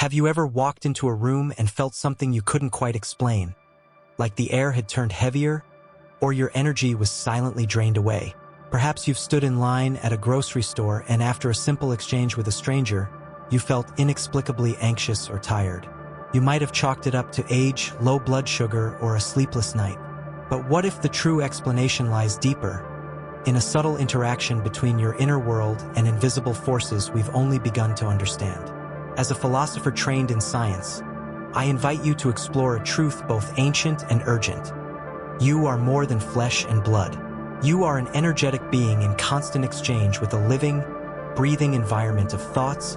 Have you ever walked into a room and felt something you couldn't quite explain? Like the air had turned heavier, or your energy was silently drained away? Perhaps you've stood in line at a grocery store and after a simple exchange with a stranger, you felt inexplicably anxious or tired. You might have chalked it up to age, low blood sugar, or a sleepless night. But what if the true explanation lies deeper, in a subtle interaction between your inner world and invisible forces we've only begun to understand? As a philosopher trained in science, I invite you to explore a truth both ancient and urgent. You are more than flesh and blood. You are an energetic being in constant exchange with a living, breathing environment of thoughts,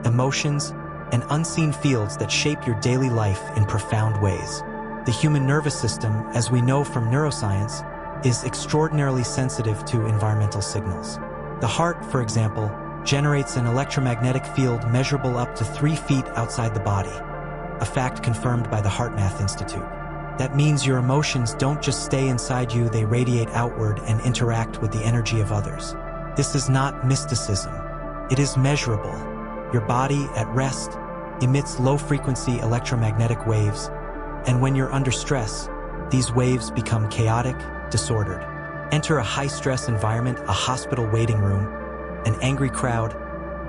emotions, and unseen fields that shape your daily life in profound ways. The human nervous system, as we know from neuroscience, is extraordinarily sensitive to environmental signals. The heart, for example, generates an electromagnetic field measurable up to 3 feet outside the body, a fact confirmed by the HeartMath Institute. That means your emotions don't just stay inside you, they radiate outward and interact with the energy of others. This is not mysticism. It is measurable. Your body, at rest, emits low-frequency electromagnetic waves, and when you're under stress, these waves become chaotic, disordered. Enter a high-stress environment, a hospital waiting room, an angry crowd,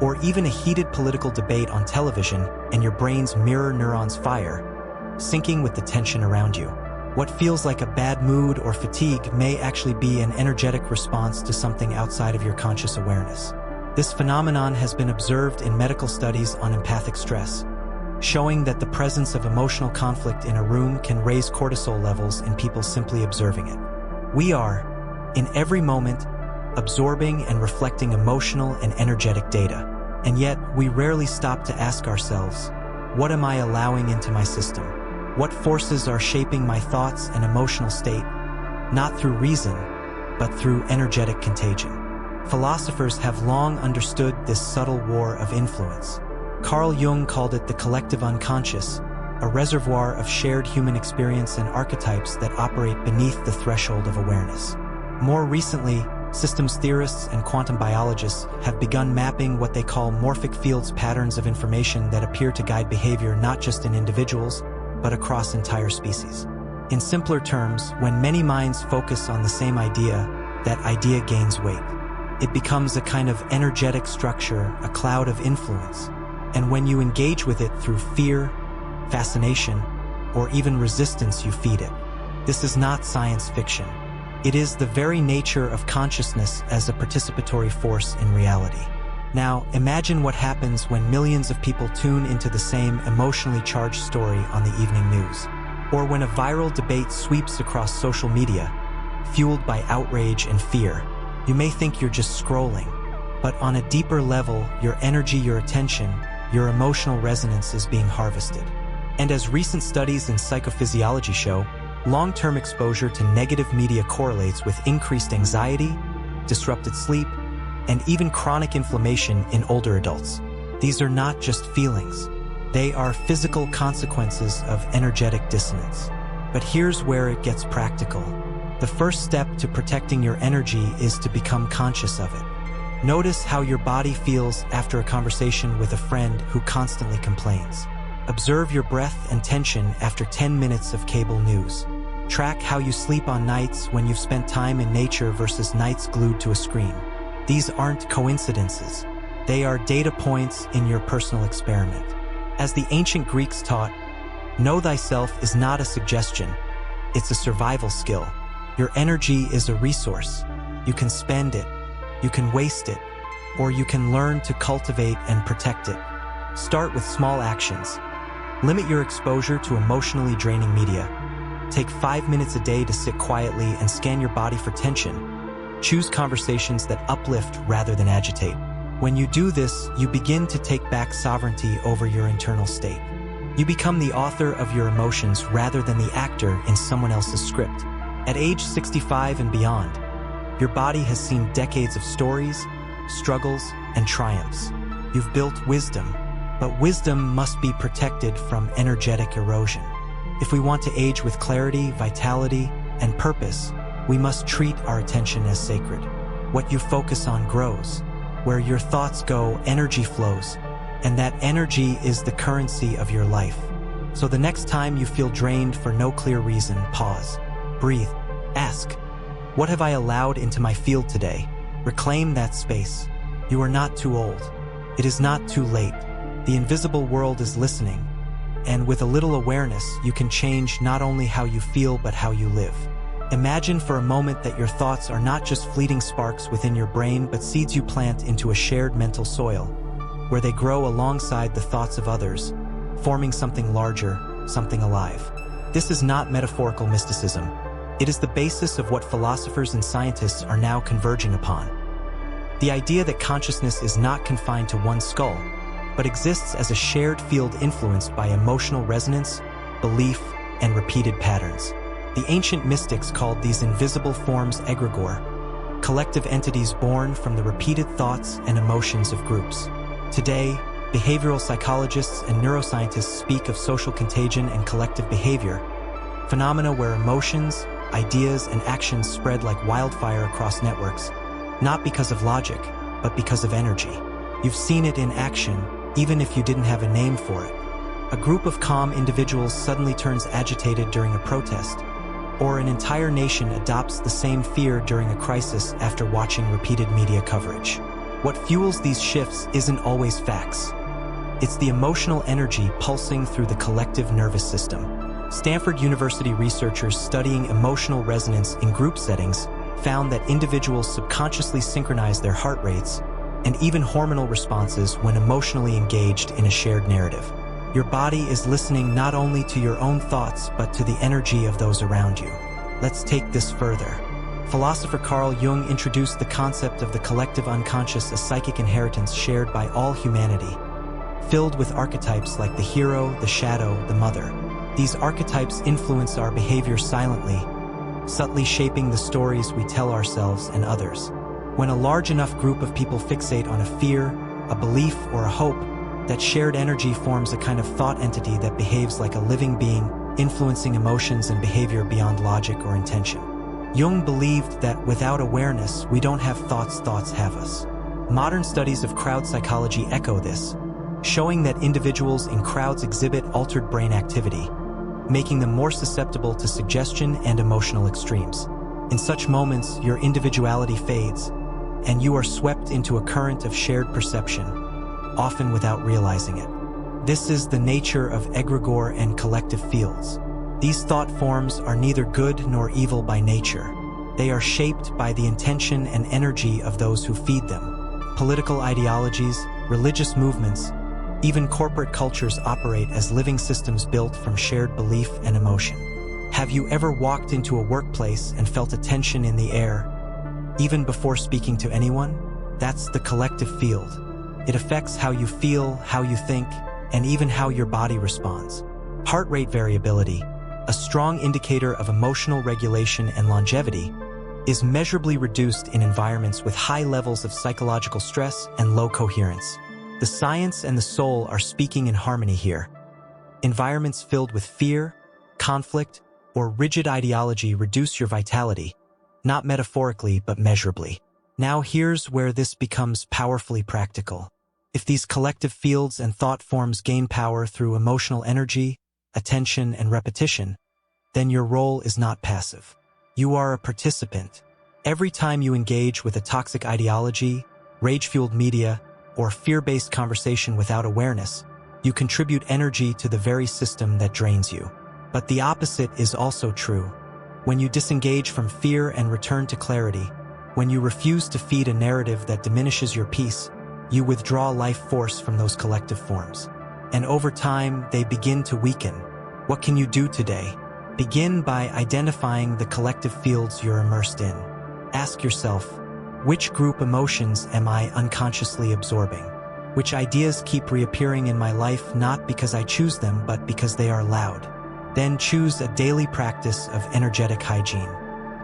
or even a heated political debate on television, and your brain's mirror neurons fire, syncing with the tension around you. What feels like a bad mood or fatigue may actually be an energetic response to something outside of your conscious awareness. This phenomenon has been observed in medical studies on empathic stress, showing that the presence of emotional conflict in a room can raise cortisol levels in people simply observing it. We are, in every moment, absorbing and reflecting emotional and energetic data. And yet, we rarely stop to ask ourselves, what am I allowing into my system? What forces are shaping my thoughts and emotional state? Not through reason, but through energetic contagion. Philosophers have long understood this subtle war of influence. Carl Jung called it the collective unconscious, a reservoir of shared human experience and archetypes that operate beneath the threshold of awareness. More recently, systems theorists and quantum biologists have begun mapping what they call morphic fields, patterns of information that appear to guide behavior not just in individuals, but across entire species. In simpler terms, when many minds focus on the same idea, that idea gains weight. It becomes a kind of energetic structure, a cloud of influence. And when you engage with it through fear, fascination, or even resistance, you feed it. This is not science fiction. It is the very nature of consciousness as a participatory force in reality. Now, imagine what happens when millions of people tune into the same emotionally charged story on the evening news, or when a viral debate sweeps across social media, fueled by outrage and fear. You may think you're just scrolling, but on a deeper level, your energy, your attention, your emotional resonance is being harvested. And as recent studies in psychophysiology show, long-term exposure to negative media correlates with increased anxiety, disrupted sleep, and even chronic inflammation in older adults. These are not just feelings. They are physical consequences of energetic dissonance. But here's where it gets practical. The first step to protecting your energy is to become conscious of it. Notice how your body feels after a conversation with a friend who constantly complains. Observe your breath and tension after 10 minutes of cable news. Track how you sleep on nights when you've spent time in nature versus nights glued to a screen. These aren't coincidences. They are data points in your personal experiment. As the ancient Greeks taught, know thyself is not a suggestion, it's a survival skill. Your energy is a resource. You can spend it, you can waste it, or you can learn to cultivate and protect it. Start with small actions. Limit your exposure to emotionally draining media. Take 5 minutes a day to sit quietly and scan your body for tension. Choose conversations that uplift rather than agitate. When you do this, you begin to take back sovereignty over your internal state. You become the author of your emotions rather than the actor in someone else's script. At age 65 and beyond, your body has seen decades of stories, struggles, and triumphs. You've built wisdom, but wisdom must be protected from energetic erosion. If we want to age with clarity, vitality, and purpose, we must treat our attention as sacred. What you focus on grows. Where your thoughts go, energy flows. And that energy is the currency of your life. So the next time you feel drained for no clear reason, pause, breathe, ask, what have I allowed into my field today? Reclaim that space. You are not too old. It is not too late. The invisible world is listening. And with a little awareness, you can change not only how you feel, but how you live. Imagine for a moment that your thoughts are not just fleeting sparks within your brain, but seeds you plant into a shared mental soil, where they grow alongside the thoughts of others, forming something larger, something alive. This is not metaphorical mysticism. It is the basis of what philosophers and scientists are now converging upon. The idea that consciousness is not confined to one skull, but exists as a shared field influenced by emotional resonance, belief, and repeated patterns. The ancient mystics called these invisible forms Egregor, collective entities born from the repeated thoughts and emotions of groups. Today, behavioral psychologists and neuroscientists speak of social contagion and collective behavior, phenomena where emotions, ideas, and actions spread like wildfire across networks, not because of logic, but because of energy. You've seen it in action, even if you didn't have a name for it. A group of calm individuals suddenly turns agitated during a protest, or an entire nation adopts the same fear during a crisis after watching repeated media coverage. What fuels these shifts isn't always facts. It's the emotional energy pulsing through the collective nervous system. Stanford University researchers studying emotional resonance in group settings found that individuals subconsciously synchronize their heart rates and even hormonal responses when emotionally engaged in a shared narrative. Your body is listening not only to your own thoughts, but to the energy of those around you. Let's take this further. Philosopher Carl Jung introduced the concept of the collective unconscious, a psychic inheritance shared by all humanity, filled with archetypes like the hero, the shadow, the mother. These archetypes influence our behavior silently, subtly shaping the stories we tell ourselves and others. When a large enough group of people fixate on a fear, a belief, or a hope, that shared energy forms a kind of thought entity that behaves like a living being, influencing emotions and behavior beyond logic or intention. Jung believed that without awareness, we don't have thoughts, thoughts have us. Modern studies of crowd psychology echo this, showing that individuals in crowds exhibit altered brain activity, making them more susceptible to suggestion and emotional extremes. In such moments, your individuality fades, and you are swept into a current of shared perception, often without realizing it. This is the nature of egregor and collective fields. These thought forms are neither good nor evil by nature. They are shaped by the intention and energy of those who feed them. Political ideologies, religious movements, even corporate cultures operate as living systems built from shared belief and emotion. Have you ever walked into a workplace and felt a tension in the air, even before speaking to anyone? That's the collective field. It affects how you feel, how you think, and even how your body responds. Heart rate variability, a strong indicator of emotional regulation and longevity, is measurably reduced in environments with high levels of psychological stress and low coherence. The science and the soul are speaking in harmony here. Environments filled with fear, conflict, or rigid ideology reduce your vitality, not metaphorically but measurably. Now here's where this becomes powerfully practical. If these collective fields and thought forms gain power through emotional energy, attention, and repetition, then your role is not passive. You are a participant. Every time you engage with a toxic ideology, rage-fueled media, or fear-based conversation without awareness, you contribute energy to the very system that drains you. But the opposite is also true. When you disengage from fear and return to clarity, when you refuse to feed a narrative that diminishes your peace, you withdraw life force from those collective forms. And over time, they begin to weaken. What can you do today? Begin by identifying the collective fields you're immersed in. Ask yourself, which group emotions am I unconsciously absorbing? Which ideas keep reappearing in my life not because I choose them, but because they are loud? Then choose a daily practice of energetic hygiene.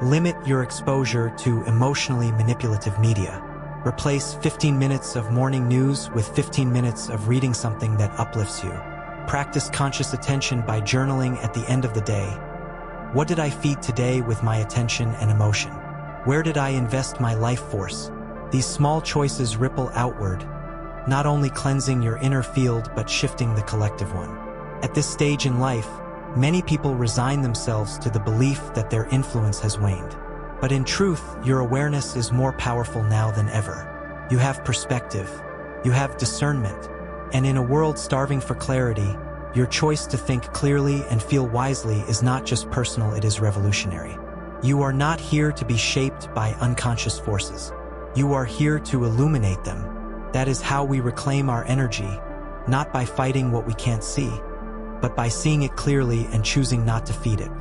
Limit your exposure to emotionally manipulative media. Replace 15 minutes of morning news with 15 minutes of reading something that uplifts you. Practice conscious attention by journaling at the end of the day. What did I feed today with my attention and emotion? Where did I invest my life force? These small choices ripple outward, not only cleansing your inner field but shifting the collective one. At this stage in life, many people resign themselves to the belief that their influence has waned. But in truth, your awareness is more powerful now than ever. You have perspective, you have discernment, and in a world starving for clarity, your choice to think clearly and feel wisely is not just personal, it is revolutionary. You are not here to be shaped by unconscious forces. You are here to illuminate them. That is how we reclaim our energy, not by fighting what we can't see, but by seeing it clearly and choosing not to feed it.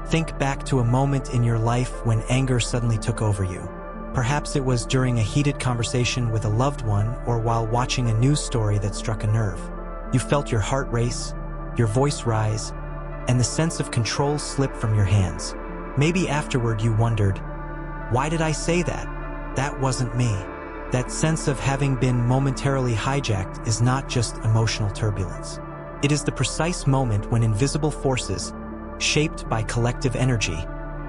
Think back to a moment in your life when anger suddenly took over you. Perhaps it was during a heated conversation with a loved one or while watching a news story that struck a nerve. You felt your heart race, your voice rise, and the sense of control slip from your hands. Maybe afterward you wondered, why did I say that? That wasn't me. That sense of having been momentarily hijacked is not just emotional turbulence. It is the precise moment when invisible forces, shaped by collective energy,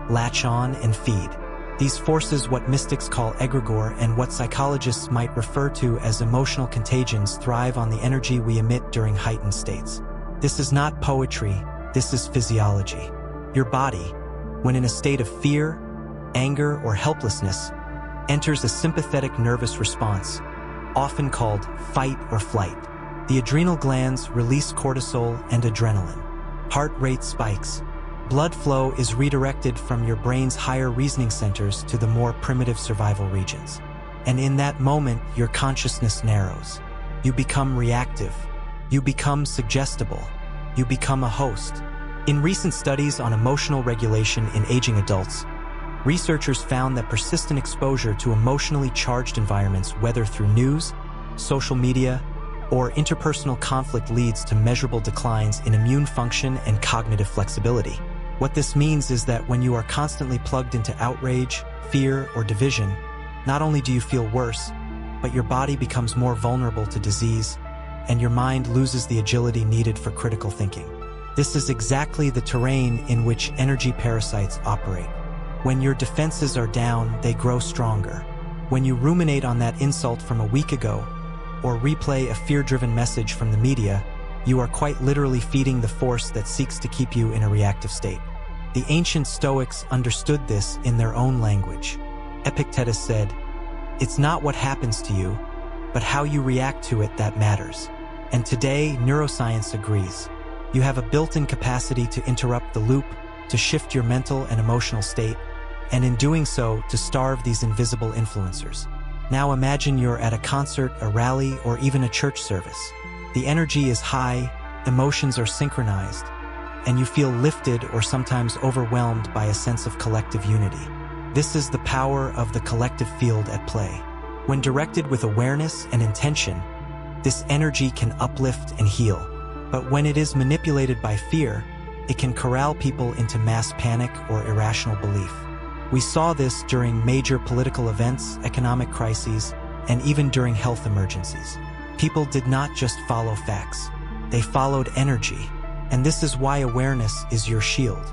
latch on and feed. These forces, what mystics call Egregor and what psychologists might refer to as emotional contagions, thrive on the energy we emit during heightened states. This is not poetry, this is physiology. Your body, when in a state of fear, anger, or helplessness, enters a sympathetic nervous response, often called fight or flight. The adrenal glands release cortisol and adrenaline. Heart rate spikes. Blood flow is redirected from your brain's higher reasoning centers to the more primitive survival regions. And in that moment, your consciousness narrows. You become reactive. You become suggestible. You become a host. In recent studies on emotional regulation in aging adults, researchers found that persistent exposure to emotionally charged environments, whether through news, social media, or interpersonal conflict, leads to measurable declines in immune function and cognitive flexibility. What this means is that when you are constantly plugged into outrage, fear, or division, not only do you feel worse, but your body becomes more vulnerable to disease, and your mind loses the agility needed for critical thinking. This is exactly the terrain in which energy parasites operate. When your defenses are down, they grow stronger. When you ruminate on that insult from a week ago, or replay a fear-driven message from the media, you are quite literally feeding the force that seeks to keep you in a reactive state. The ancient Stoics understood this in their own language. Epictetus said, "It's not what happens to you, but how you react to it that matters." And today, neuroscience agrees. You have a built-in capacity to interrupt the loop, to shift your mental and emotional state, and in doing so, to starve these invisible influencers. Now imagine you're at a concert, a rally, or even a church service. The energy is high, emotions are synchronized, and you feel lifted or sometimes overwhelmed by a sense of collective unity. This is the power of the collective field at play. When directed with awareness and intention, this energy can uplift and heal. But when it is manipulated by fear, it can corral people into mass panic or irrational belief. We saw this during major political events, economic crises, and even during health emergencies. People did not just follow facts, they followed energy, and this is why awareness is your shield.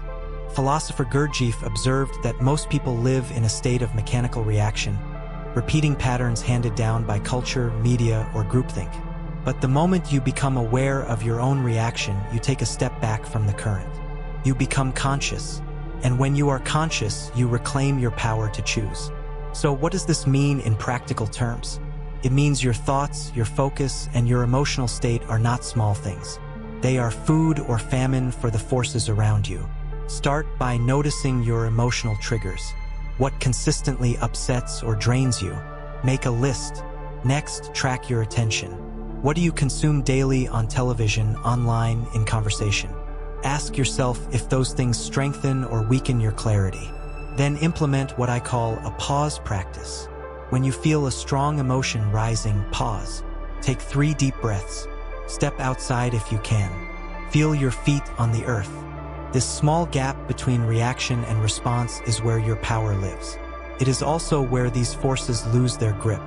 Philosopher Gurdjieff observed that most people live in a state of mechanical reaction, repeating patterns handed down by culture, media, or groupthink. But the moment you become aware of your own reaction, you take a step back from the current. You become conscious. And when you are conscious, you reclaim your power to choose. So what does this mean in practical terms? It means your thoughts, your focus, and your emotional state are not small things. They are food or famine for the forces around you. Start by noticing your emotional triggers. What consistently upsets or drains you? Make a list. Next, track your attention. What do you consume daily on television, online, in conversation? Ask yourself if those things strengthen or weaken your clarity. Then implement what I call a pause practice. When you feel a strong emotion rising, pause. Take 3 deep breaths. Step outside if you can. Feel your feet on the earth. This small gap between reaction and response is where your power lives. It is also where these forces lose their grip.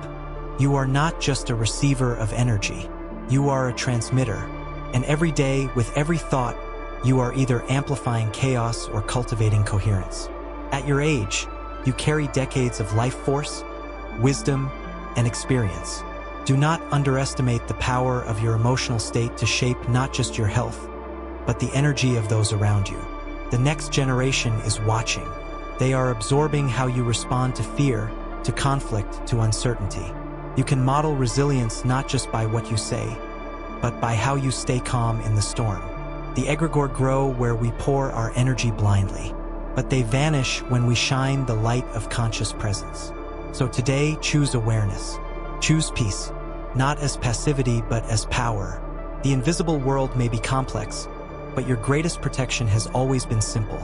You are not just a receiver of energy. You are a transmitter. And every day, with every thought, you are either amplifying chaos or cultivating coherence. At your age, you carry decades of life force, wisdom, and experience. Do not underestimate the power of your emotional state to shape not just your health, but the energy of those around you. The next generation is watching. They are absorbing how you respond to fear, to conflict, to uncertainty. You can model resilience not just by what you say, but by how you stay calm in the storm. The egregor grow where we pour our energy blindly, but they vanish when we shine the light of conscious presence. So today, choose awareness. Choose peace, not as passivity but as power. The invisible world may be complex, but your greatest protection has always been simple.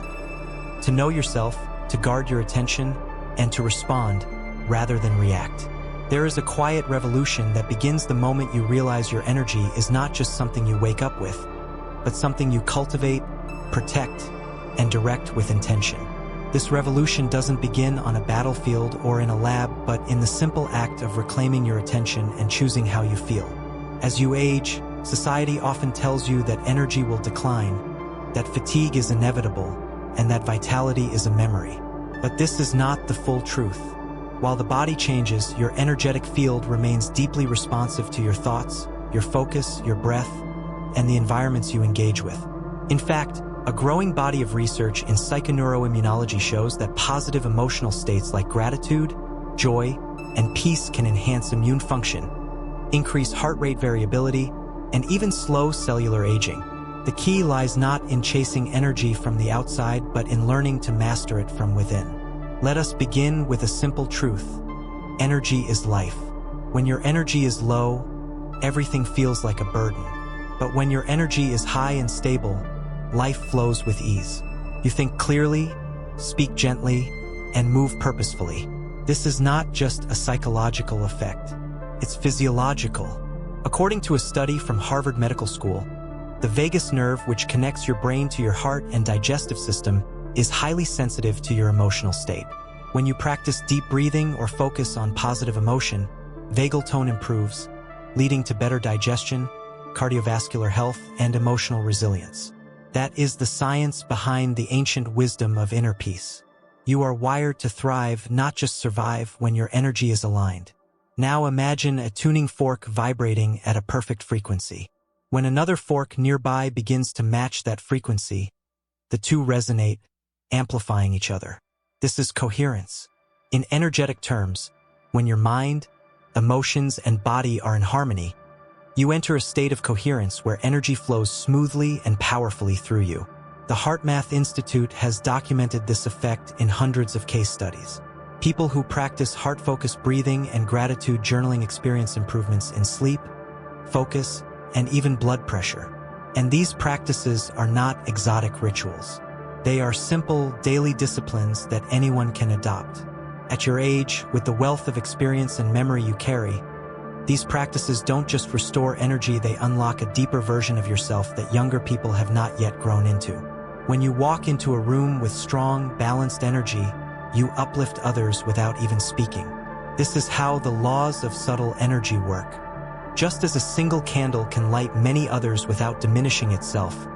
To know yourself, to guard your attention, and to respond rather than react. There is a quiet revolution that begins the moment you realize your energy is not just something you wake up with, but something you cultivate, protect, and direct with intention. This revolution doesn't begin on a battlefield or in a lab, but in the simple act of reclaiming your attention and choosing how you feel. As you age, society often tells you that energy will decline, that fatigue is inevitable, and that vitality is a memory. But this is not the full truth. While the body changes, your energetic field remains deeply responsive to your thoughts, your focus, your breath, and the environments you engage with. In fact, a growing body of research in psychoneuroimmunology shows that positive emotional states like gratitude, joy, and peace can enhance immune function, increase heart rate variability, and even slow cellular aging. The key lies not in chasing energy from the outside, but in learning to master it from within. Let us begin with a simple truth. Energy is life. When your energy is low, everything feels like a burden. But when your energy is high and stable, life flows with ease. You think clearly, speak gently, and move purposefully. This is not just a psychological effect. It's physiological. According to a study from Harvard Medical School, the vagus nerve, which connects your brain to your heart and digestive system, is highly sensitive to your emotional state. When you practice deep breathing or focus on positive emotion, vagal tone improves, leading to better digestion, cardiovascular health, and emotional resilience. That is the science behind the ancient wisdom of inner peace. You are wired to thrive, not just survive, when your energy is aligned. Now imagine a tuning fork vibrating at a perfect frequency. When another fork nearby begins to match that frequency, the two resonate, amplifying each other. This is coherence. In energetic terms, when your mind, emotions, and body are in harmony, you enter a state of coherence where energy flows smoothly and powerfully through you. The HeartMath Institute has documented this effect in hundreds of case studies. People who practice heart-focused breathing and gratitude journaling experience improvements in sleep, focus, and even blood pressure. And these practices are not exotic rituals. They are simple, daily disciplines that anyone can adopt. At your age, with the wealth of experience and memory you carry, these practices don't just restore energy, they unlock a deeper version of yourself that younger people have not yet grown into. When you walk into a room with strong, balanced energy, you uplift others without even speaking. This is how the laws of subtle energy work. Just as a single candle can light many others without diminishing itself,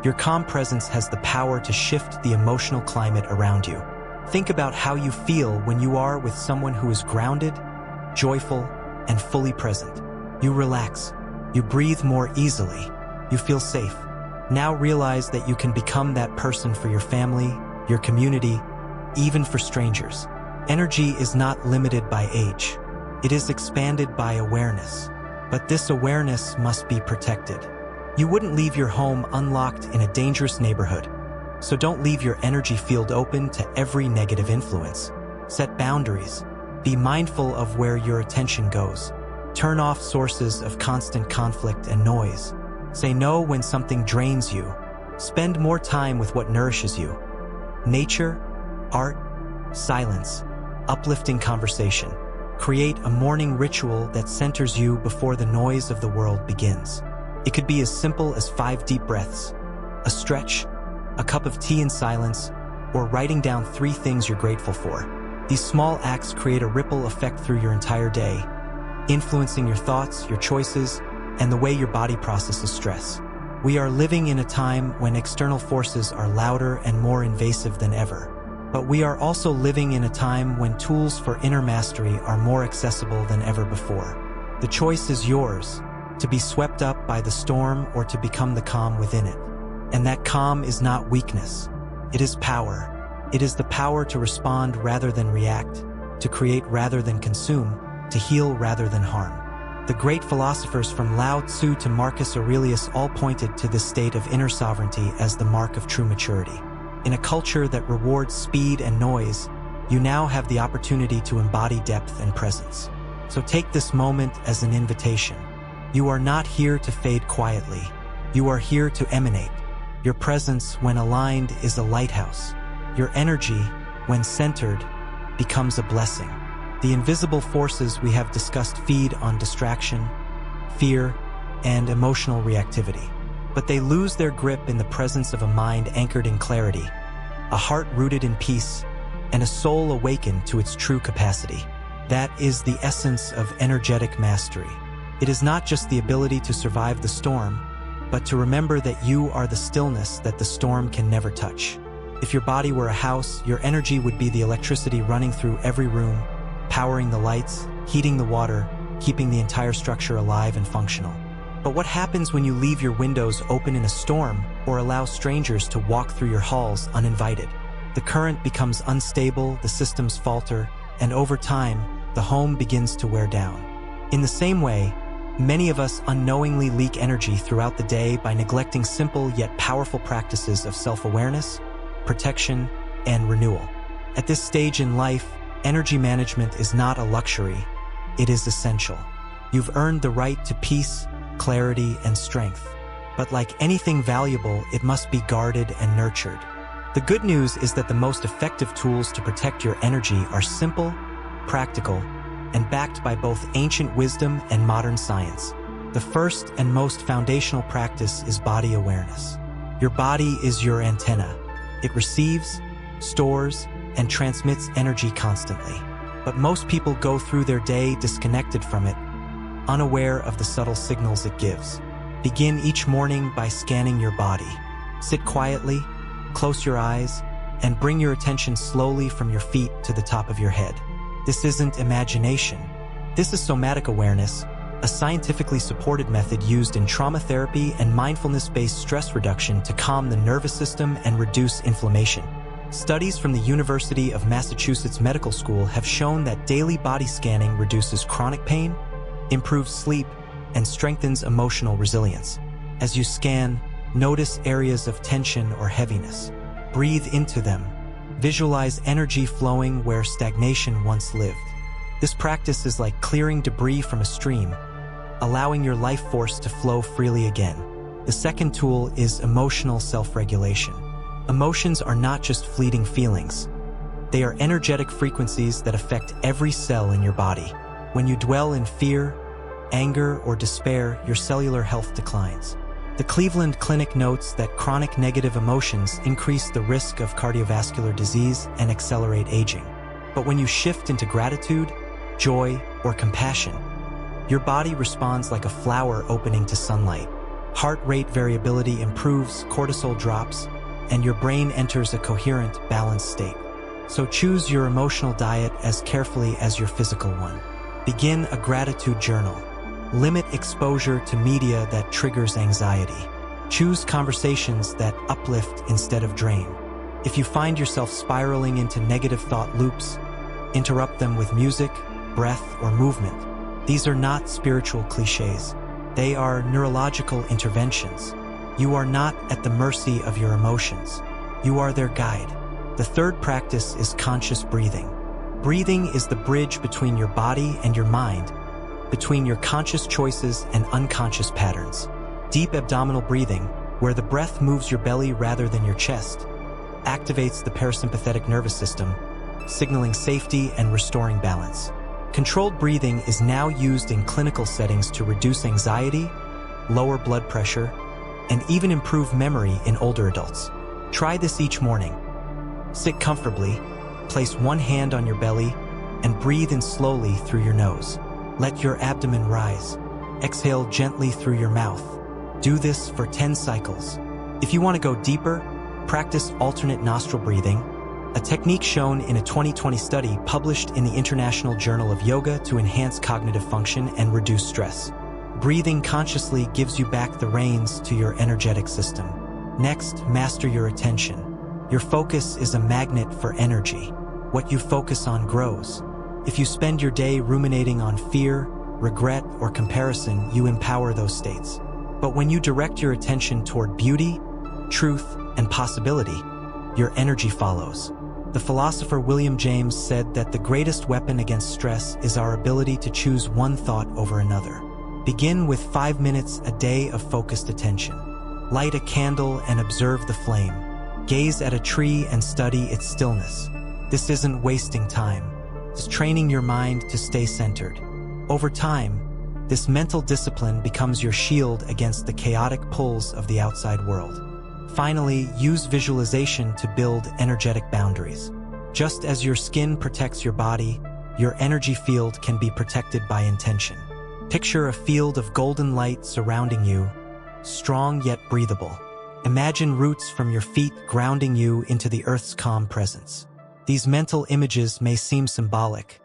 your calm presence has the power to shift the emotional climate around you. Think about how you feel when you are with someone who is grounded, joyful, and fully present. You relax. You breathe more easily. You feel safe. Now realize that you can become that person for your family, your community, even for strangers. Energy is not limited by age. It is expanded by awareness. But this awareness must be protected. You wouldn't leave your home unlocked in a dangerous neighborhood. So don't leave your energy field open to every negative influence. Set boundaries. Be mindful of where your attention goes. Turn off sources of constant conflict and noise. Say no when something drains you. Spend more time with what nourishes you. Nature, art, silence, uplifting conversation. Create a morning ritual that centers you before the noise of the world begins. It could be as simple as 5 deep breaths, a stretch, a cup of tea in silence, or writing down 3 things you're grateful for. These small acts create a ripple effect through your entire day, influencing your thoughts, your choices, and the way your body processes stress. We are living in a time when external forces are louder and more invasive than ever. But we are also living in a time when tools for inner mastery are more accessible than ever before. The choice is yours, to be swept up by the storm or to become the calm within it. And that calm is not weakness. It is power. It is the power to respond rather than react, to create rather than consume, to heal rather than harm. The great philosophers from Lao Tzu to Marcus Aurelius all pointed to this state of inner sovereignty as the mark of true maturity. In a culture that rewards speed and noise, you now have the opportunity to embody depth and presence. So take this moment as an invitation. You are not here to fade quietly. You are here to emanate. Your presence, when aligned, is a lighthouse. Your energy, when centered, becomes a blessing. The invisible forces we have discussed feed on distraction, fear, and emotional reactivity. But they lose their grip in the presence of a mind anchored in clarity, a heart rooted in peace, and a soul awakened to its true capacity. That is the essence of energetic mastery. It is not just the ability to survive the storm, but to remember that you are the stillness that the storm can never touch. If your body were a house, your energy would be the electricity running through every room, powering the lights, heating the water, keeping the entire structure alive and functional. But what happens when you leave your windows open in a storm or allow strangers to walk through your halls uninvited? The current becomes unstable, the systems falter, and over time, the home begins to wear down. In the same way, many of us unknowingly leak energy throughout the day by neglecting simple yet powerful practices of self-awareness, protection, and renewal. At this stage in life, energy management is not a luxury, it is essential. You've earned the right to peace, clarity, and strength. But like anything valuable, it must be guarded and nurtured. The good news is that the most effective tools to protect your energy are simple, practical, and backed by both ancient wisdom and modern science. The first and most foundational practice is body awareness. Your body is your antenna. It receives, stores, and transmits energy constantly. But most people go through their day disconnected from it, unaware of the subtle signals it gives. Begin each morning by scanning your body. Sit quietly, close your eyes, and bring your attention slowly from your feet to the top of your head. This isn't imagination. This is somatic awareness, a scientifically supported method used in trauma therapy and mindfulness-based stress reduction to calm the nervous system and reduce inflammation. Studies from the University of Massachusetts Medical School have shown that daily body scanning reduces chronic pain, improves sleep, and strengthens emotional resilience. As you scan, notice areas of tension or heaviness. Breathe into them. Visualize energy flowing where stagnation once lived. This practice is like clearing debris from a stream, allowing your life force to flow freely again. The second tool is emotional self-regulation. Emotions are not just fleeting feelings. They are energetic frequencies that affect every cell in your body. When you dwell in fear, anger, or despair, your cellular health declines. The Cleveland Clinic notes that chronic negative emotions increase the risk of cardiovascular disease and accelerate aging. But when you shift into gratitude, joy, or compassion, your body responds like a flower opening to sunlight. Heart rate variability improves, cortisol drops, and your brain enters a coherent, balanced state. So choose your emotional diet as carefully as your physical one. Begin a gratitude journal. Limit exposure to media that triggers anxiety. Choose conversations that uplift instead of drain. If you find yourself spiraling into negative thought loops, interrupt them with music, breath, or movement. These are not spiritual cliches. They are neurological interventions. You are not at the mercy of your emotions. You are their guide. The third practice is conscious breathing. Breathing is the bridge between your body and your mind, between your conscious choices and unconscious patterns. Deep abdominal breathing, where the breath moves your belly rather than your chest, activates the parasympathetic nervous system, signaling safety and restoring balance. Controlled breathing is now used in clinical settings to reduce anxiety, lower blood pressure, and even improve memory in older adults. Try this each morning. Sit comfortably, place one hand on your belly, and breathe in slowly through your nose. Let your abdomen rise. Exhale gently through your mouth. Do this for 10 cycles. If you want to go deeper, practice alternate nostril breathing, a technique shown in a 2020 study published in the International Journal of Yoga to enhance cognitive function and reduce stress. Breathing consciously gives you back the reins to your energetic system. Next, master your attention. Your focus is a magnet for energy. What you focus on grows. If you spend your day ruminating on fear, regret, or comparison, you empower those states. But when you direct your attention toward beauty, truth, and possibility, your energy follows. The philosopher William James said that the greatest weapon against stress is our ability to choose one thought over another. Begin with 5 minutes a day of focused attention. Light a candle and observe the flame. Gaze at a tree and study its stillness. This isn't wasting time. It's training your mind to stay centered. Over time, this mental discipline becomes your shield against the chaotic pulls of the outside world. Finally, use visualization to build energetic boundaries. Just as your skin protects your body, your energy field can be protected by intention. Picture a field of golden light surrounding you, strong yet breathable. Imagine roots from your feet grounding you into the earth's calm presence. These mental images may seem symbolic,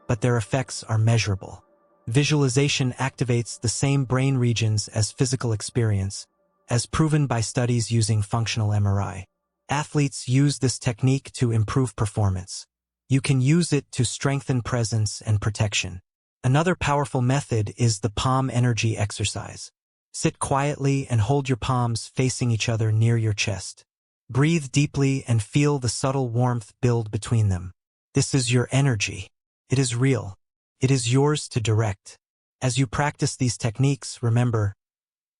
but their effects are measurable. Visualization activates the same brain regions as physical experience, as proven by studies using functional MRI. Athletes use this technique to improve performance. You can use it to strengthen presence and protection. Another powerful method is the palm energy exercise. Sit quietly and hold your palms facing each other near your chest. Breathe deeply and feel the subtle warmth build between them. This is your energy. It is real. It is yours to direct. As you practice these techniques, remember,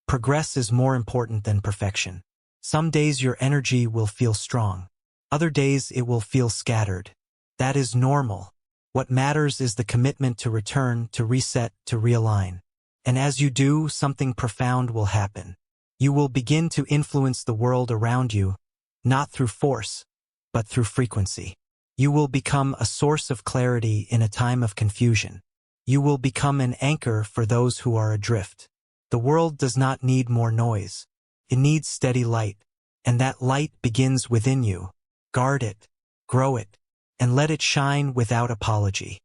progress is more important than perfection. Some days your energy will feel strong. Other days it will feel scattered. That is normal. What matters is the commitment to return, to reset, to realign. And as you do, something profound will happen. You will begin to influence the world around you, not through force, but through frequency. You will become a source of clarity in a time of confusion. You will become an anchor for those who are adrift. The world does not need more noise. It needs steady light, and that light begins within you. Guard it, grow it, and let it shine without apology.